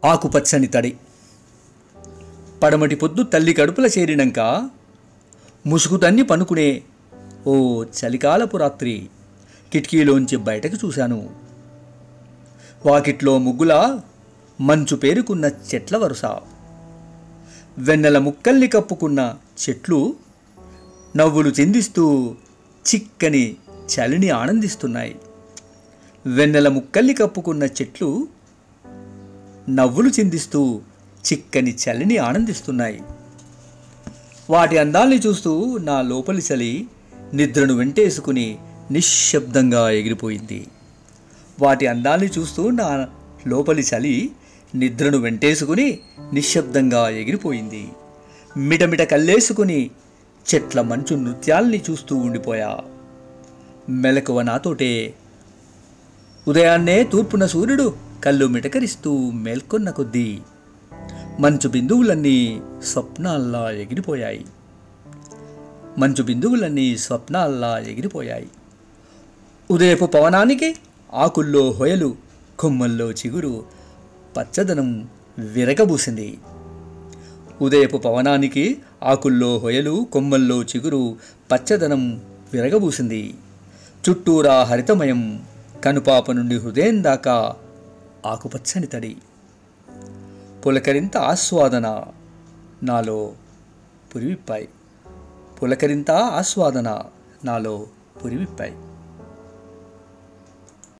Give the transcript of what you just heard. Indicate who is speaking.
Speaker 1: ఆకుపచ్చని తడి. పడమటి పొద్దు తల్లి కడుపుల చేరినంక ముసుగు తన్ని పనుకునే ఓ చలికాలపు రాత్రి కిటికీలోంచి బయటకు చూశాను. వాకిట్లో ముగ్గుల మంచు పేరుకున్న చెట్ల వరుస, వెన్నెల ముక్కల్ని కప్పుకున్న చెట్లు నవ్వులు చిందిస్తూ చిక్కని చలిని ఆనందిస్తున్నాయి. వెన్నెల ముక్కల్ని కప్పుకున్న చెట్లు నవ్వులు చిందిస్తూ చిక్కని చలిని ఆనందిస్తున్నాయి. వాటి అందాల్ని చూస్తూ నా లోపలి చలి నిద్రను వెంటేసుకుని నిశ్శబ్దంగా ఎగిరిపోయింది. వాటి అందాల్ని చూస్తూ నా లోపలి చలి నిద్రను వెంటేసుకుని నిశ్శబ్దంగా ఎగిరిపోయింది. మిటమిట కల్లేసుకుని చెట్ల మంచు నృత్యాల్ని చూస్తూ ఉండిపోయా. మెలకువ నాతోటే. ఉదయాన్నే తూర్పున సూర్యుడు కళ్ళు మిటకరిస్తూ మేల్కొన్న కొద్దీ మంచు బిందువులన్నీ స్వప్నాల్లా ఎగిరిపోయాయి. మంచు బిందువులన్నీ స్వప్నాల్లా ఎగిరిపోయాయి. ఉదయపు పవనానికి ఆకుల్లో హొయలు, కొమ్మల్లో చిగురు, పచ్చదనం విరగబూసింది. ఉదయపు పవనానికి ఆకుల్లో హొయలు, కొమ్మల్లో చిగురు, పచ్చదనం విరగబూసింది. చుట్టూరా హరితమయం, కనుపాప నుండి హృదయం దాకా ఆకుపచ్చని తడి. పులకరింత ఆస్వాదన నాలో పురివిప్పాయి. పులకరింత ఆస్వాదన నాలో పురివిప్పాయి.